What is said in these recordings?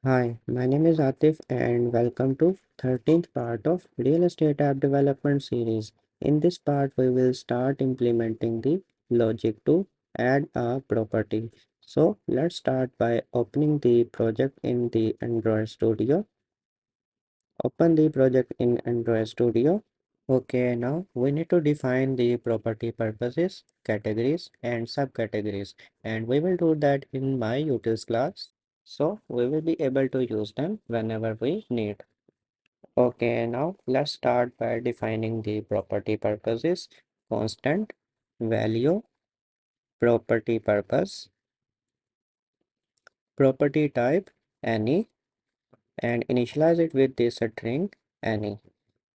Hi, my name is Atif and welcome to 13th part of Real Estate App Development series. In this part, we will start implementing the logic to add a property. So let's start by opening the project in the Android Studio. Open the project in Android Studio. Okay, now we need to define the property purposes, categories, and subcategories, and we will do that in my utils class. So we will be able to use them whenever we need. Okay, now let's start by defining the property purposes, constant, value, property purpose, property type, any, and initialize it with this string, any.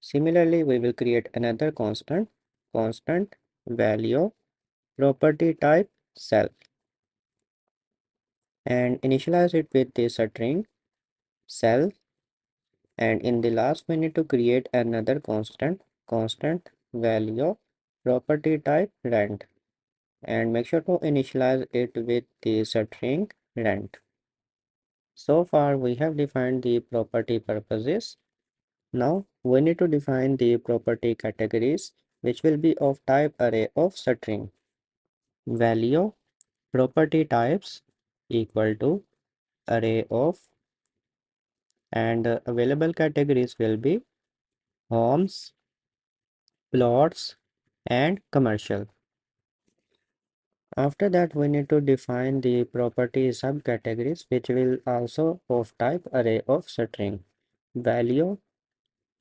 Similarly, we will create another constant, constant, value, property type, self, and initialize it with this string, self. And in the last we need to create another constant, constant value property type rent, and make sure to initialize it with the string rent. So far we have defined the property purposes. Now we need to define the property categories, which will be of type array of string. Value property types equal to array of, and available categories will be homes, plots, and commercial. After that, we need to define the property subcategories, which will also of type array of string. Value,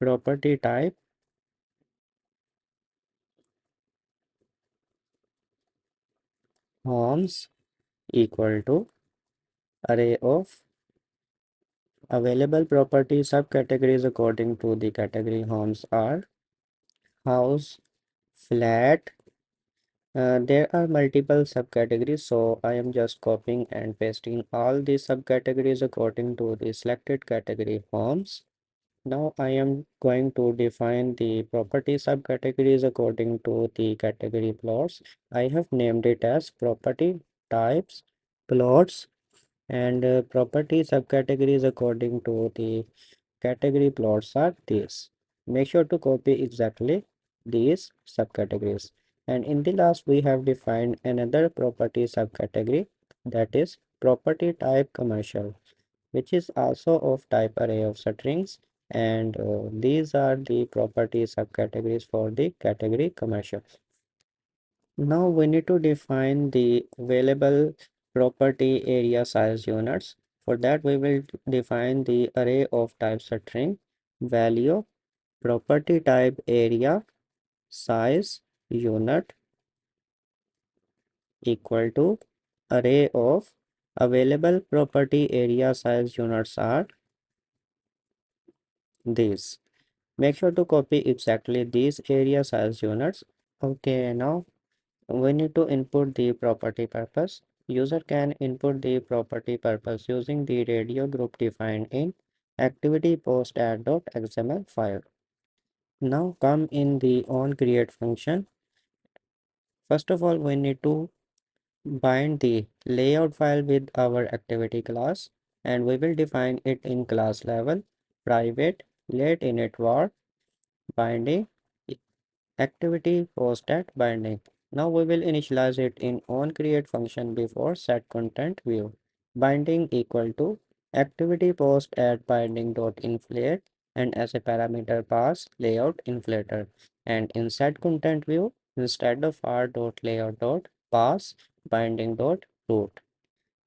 property type, homes equal to array of available property subcategories according to the category homes are house, flat. There are multiple subcategories, so I am just copying and pasting all the subcategories according to the selected category homes. Now I am going to define the property subcategories according to the category plots. I have named it as property types, plots, and property subcategories according to the category plots are these. Make sure to copy exactly these subcategories. And in the last, we have defined another property subcategory, that is property type commercial, which is also of type array of strings, and these are the property subcategories for the category commercial. Now we need to define the available property area size units. For that we will define the array of type string, value, property type area size unit equal to array of available property area size units are these. Make sure to copy exactly these area size units. Okay, now we need to input the property purpose. User can input the property purpose using the radio group defined in activity post add.xml file. Now come in the onCreate function. First of all, we need to bind the layout file with our activity class, and we will define it in class level private let init var binding activity post at binding. Now we will initialize it in onCreate function before set content view. Binding equal to activity post at binding dot inflate, and as a parameter pass layout inflator, and in set content view instead of r dot layout dot pass binding dot root.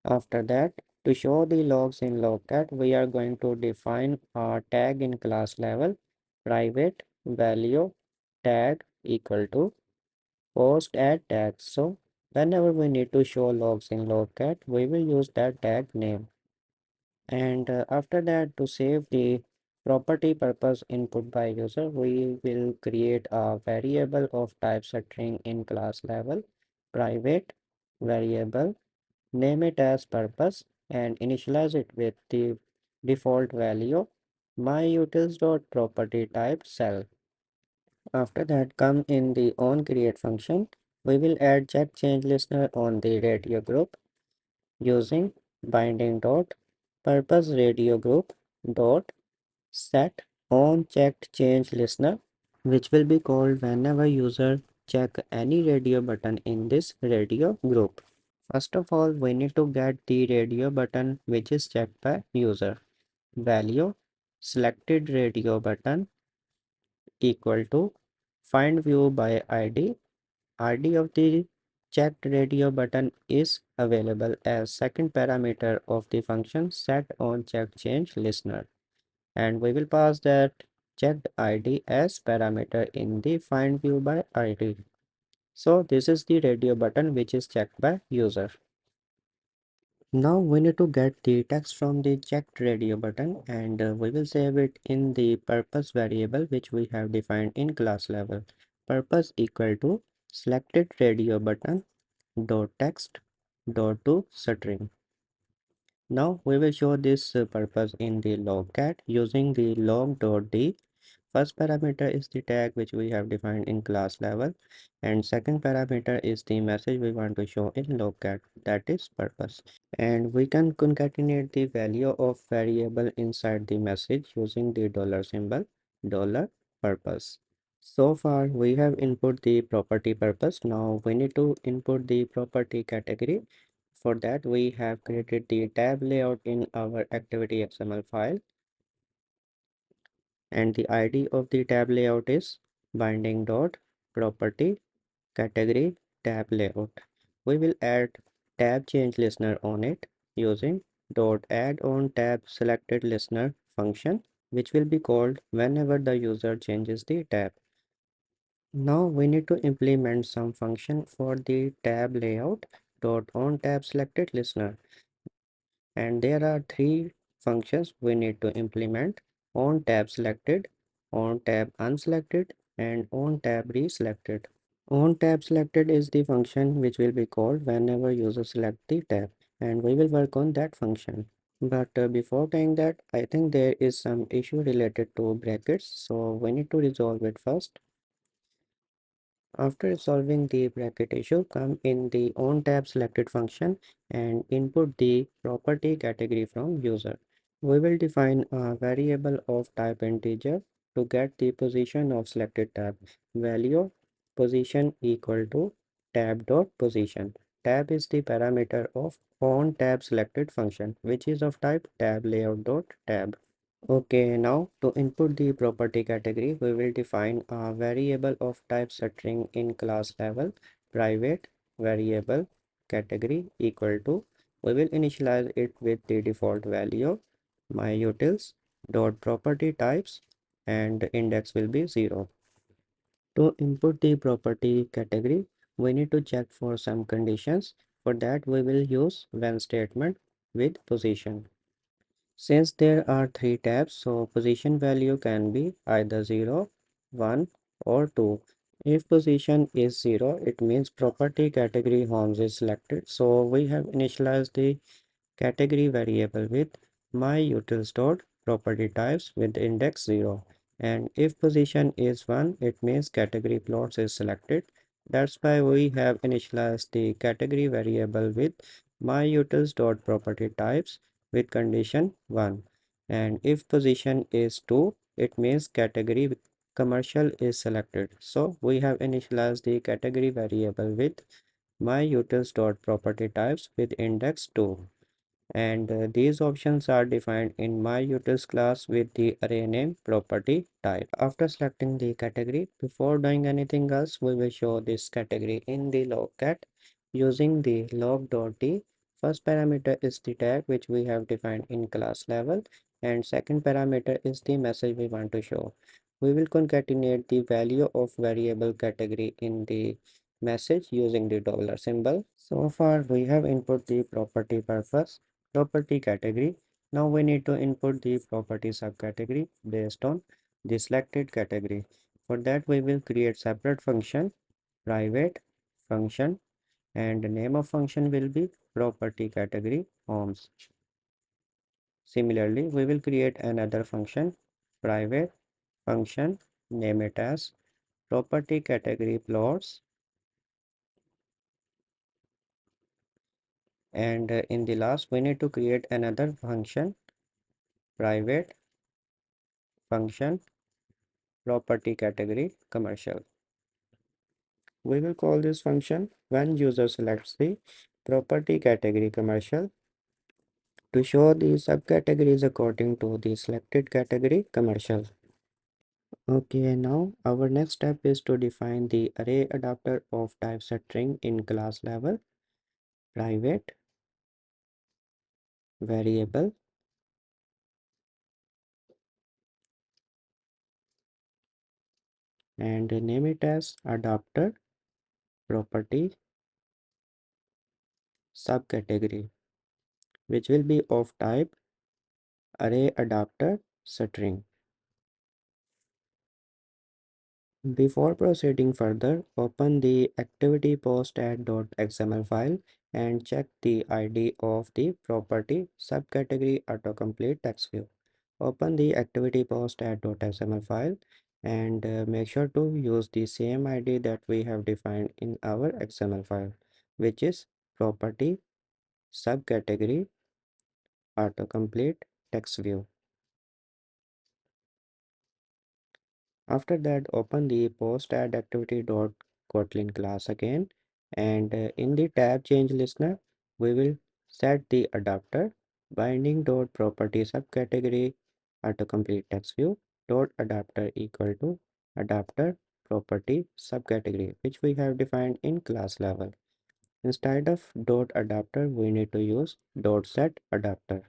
After that, to show the logs in logcat, we are going to define a tag in class level private value tag equal to post add tag. So whenever we need to show logs in logcat, we will use that tag name. And after that, to save the property purpose input by user, we will create a variable of type string in class level private variable, name it as purpose, and initialize it with the default value myutils.property type cell. After that, come in the onCreate function. We will add check change listener on the radio group using binding dot purpose radio group dot set on checked change listener, which will be called whenever user check any radio button in this radio group. First of all, we need to get the radio button which is checked by user. Value selected radio button equal to find view by ID. ID of the checked radio button is available as second parameter of the function set on check change listener, and we will pass that checked ID as parameter in the find view by ID. So this is the radio button which is checked by user. Now we need to get the text from the checked radio button, and we will save it in the purpose variable which we have defined in class level. Purpose equal to selected radio button dot text dot to string. Now we will show this purpose in the logcat using the log.d. First parameter is the tag which we have defined in class level, and second parameter is the message we want to show in logcat, that is purpose. And we can concatenate the value of variable inside the message using the dollar symbol dollar purpose. So far we have input the property purpose. Now we need to input the property category. For that we have created the tab layout in our activity XML file, and the ID of the tab layout is binding dot property category tab layout. We will add tab change listener on it using dot add on tab selected listener function, which will be called whenever the user changes the tab. Now we need to implement some function for the tab layout dot on tab selected listener, and there are three functions we need to implement: on tab selected, on tab unselected, and on tab reselected. On tab selected is the function which will be called whenever user select the tab, and we will work on that function. But before doing that, I think there is some issue related to brackets, so we need to resolve it first. After resolving the bracket issue, come in the on tab selected function and input the property category from user. We will define a variable of type integer to get the position of selected tab. Value position equal to tab dot position. Tab is the parameter of on tab selected function, which is of type tab layout dot tab. Okay, now to input the property category, we will define a variable of type string in class level private variable category equal to. We will initialize it with the default value myutils dot property types, and index will be 0. To input the property category, we need to check for some conditions. For that, we will use when statement with position. Since there are three tabs, so position value can be either 0, 1 or 2. If position is 0, it means property category homes is selected. So we have initialized the category variable with myutils dot property types with index 0. And if position is 1, it means category plots is selected. That's why we have initialized the category variable with myutils dot property types with condition 1. And if position is 2, it means category with commercial is selected. So we have initialized the category variable with myutils dot property types with index 2, and these options are defined in myutils class with the array name property type. After selecting the category, before doing anything else, we will show this category in the logcat using the log.d. First parameter is the tag which we have defined in class level, and second parameter is the message we want to show. We will concatenate the value of variable category in the message using the dollar symbol. So far we have input the property purpose property category. Now we need to input the property subcategory based on the selected category. For that we will create separate function private function, and the name of function will be property category homes. Similarly, we will create another function private function, name it as property category plots, and in the last we need to create another function private function property category commercial. We will call this function when user selects the property category commercial to show the subcategories according to the selected category commercial. Okay, now our next step is to define the array adapter of type string in class level, private, variable, and name it as adapter property subcategory, which will be of type array adapter string. Before proceeding further, open the activity post_add.xml file and check the ID of the property subcategory autocomplete text view. Open the activity post_add.xml file and make sure to use the same ID that we have defined in our XML file, which is property subcategory autocomplete text view. After that, open the post_add_activity.kotlin class again, and in the tab change listener, we will set the adapter binding.property subcategory autocomplete text view dot adapter equal to adapter property subcategory, which we have defined in class level. Instead of dot adapter, we need to use dot set adapter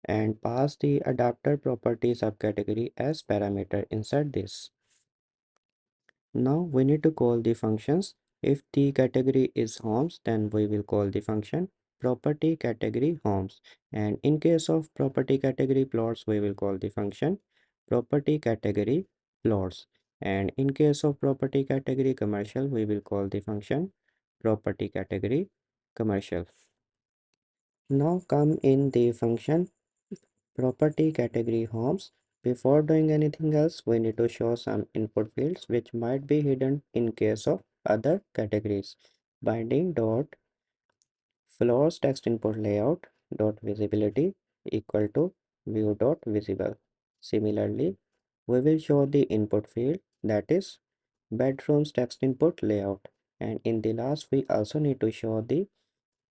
and pass the adapter property subcategory as parameter inside this. Now we need to call the functions. If the category is homes, then we will call the function property category homes. And in case of property category plots, we will call the function property category plots. And in case of property category commercial, we will call the function property category commercial. Now come in the function property category homes. Before doing anything else, we need to show some input fields which might be hidden in case of other categories. Binding dot floors text input layout dot visibility equal to view dot visible. Similarly, we will show the input field, that is bedrooms text input layout, and in the last we also need to show the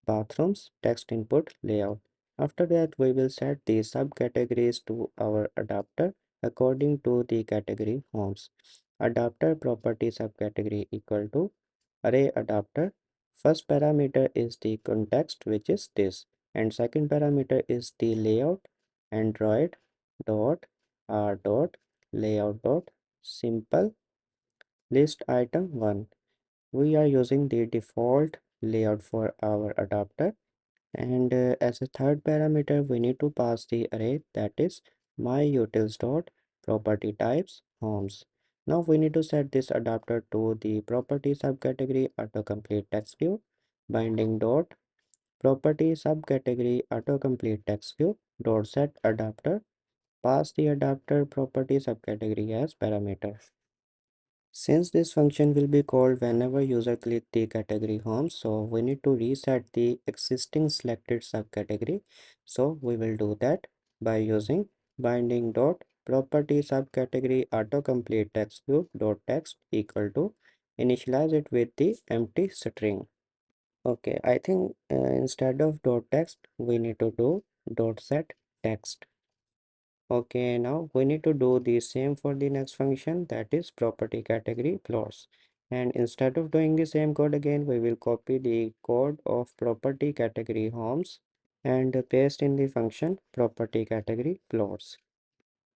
bathrooms text input layout. After that, we will set the subcategories to our adapter according to the category homes. Adapter property subcategory equal to array adapter. First parameter is the context, which is this, and second parameter is the layout. Android dot r dot layout dot simple list item 1. We are using the default layout for our adapter, and as a third parameter we need to pass the array, that is myutils dot property types homes. Now we need to set this adapter to the property subcategory autocomplete text view. Binding dot property subcategory autocomplete text view dot set adapter. Pass the adapter property subcategory as parameter. Since this function will be called whenever user click the category home, so we need to reset the existing selected subcategory. So we will do that by using binding dot property subcategory autocomplete text view dot text equal to initialize it with the empty string. Okay, I think instead of dot text we need to do dot set text. Okay, now we need to do the same for the next function, that is property category plots. And instead of doing the same code again, we will copy the code of property category homes and paste in the function property category plots.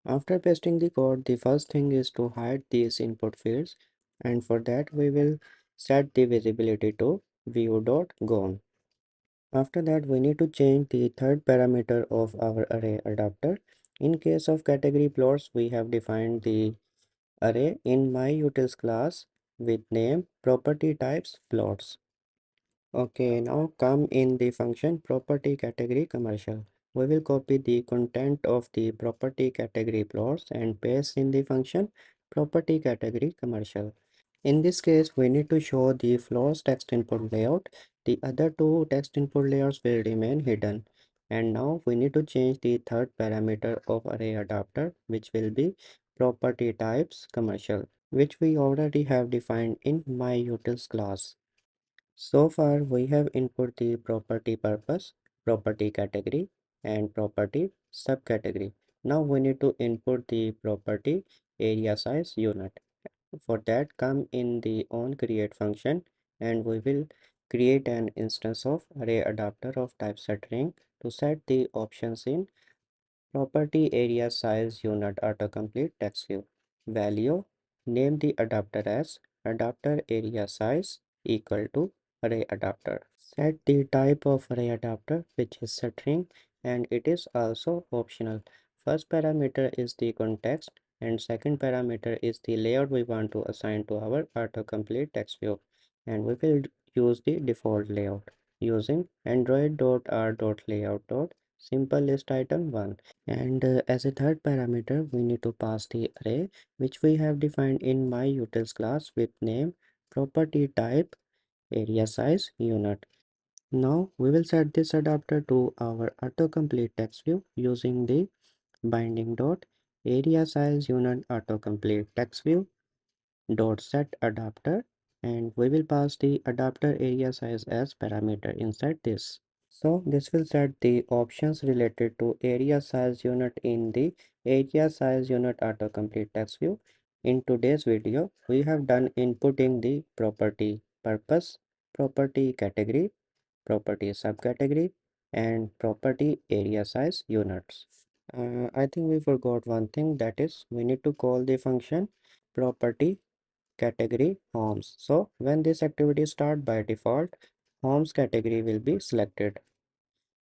After pasting the code, the first thing is to hide these input fields, and for that we will set the visibility to view.gone. After that, we need to change the third parameter of our array adapter. In case of category plots, we have defined the array in myutils class with name property types plots. Okay, now come in the function property category commercial. We will copy the content of the property category plots and paste in the function property category commercial. In this case, we need to show the floor's text input layout. The other two text input layers will remain hidden. And now we need to change the third parameter of array adapter, which will be property types commercial, which we already have defined in myUtils class. So far, we have input the property purpose, property category, and property subcategory. Now we need to input the property area size unit. For that, come in the onCreate function and we will create an instance of array adapter of type setRing to set the options in property area size unit autocomplete text view. Value, name the adapter as adapter area size equal to array adapter. Set the type of array adapter, which is setRing, and it is also optional. First parameter is the context and second parameter is the layout we want to assign to our autocomplete text view, and we will use the default layout using android.r.layout.simple list item 1. And as a third parameter, we need to pass the array which we have defined in myUtils class with name property type area size unit. Now we will set this adapter to our autocomplete text view using the binding dot area size unit autocomplete text view dot set adapter, and we will pass the adapter area size as parameter inside this. So this will set the options related to area size unit in the area size unit autocomplete text view. In today's video, we have done inputting the property purpose, property category, property subcategory, and property area size units. I think we forgot one thing, that is we need to call the function property category homes. So when this activity start, by default homes category will be selected,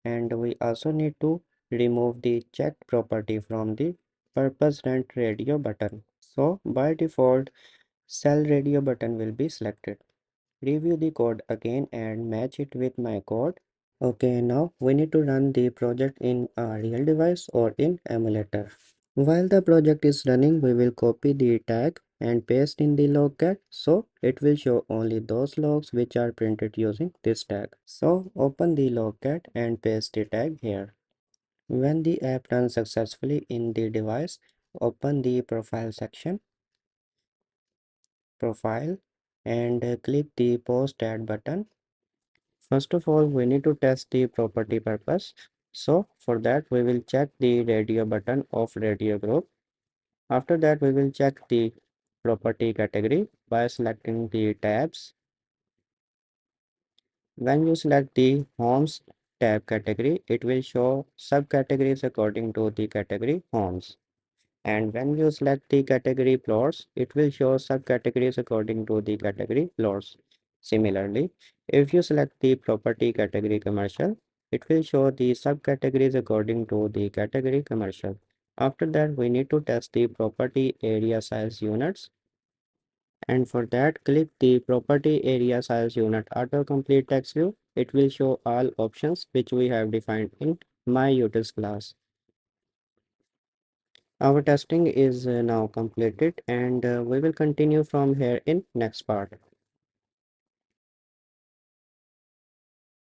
and we also need to remove the checked property from the purpose rent radio button. So by default cell radio button will be selected. Review the code again and match it with my code. Okay, now we need to run the project in a real device or in emulator. While the project is running, we will copy the tag and paste in the logcat, so it will show only those logs which are printed using this tag. So open the logcat and paste the tag here. When the app runs successfully in the device, open the profile section, profile, and click the post add button. First of all, we need to test the property purpose. So for that, we will check the radio button of radio group. After that, we will check the property category by selecting the tabs. When you select the homes tab category, it will show subcategories according to the category homes. And when you select the category plots, it will show subcategories according to the category plots. Similarly, if you select the property category commercial, it will show the subcategories according to the category commercial. After that, we need to test the property area size units, and for that click the property area size unit autocomplete text view. It will show all options which we have defined in myUtils class. Our testing is now completed, and we will continue from here in next part.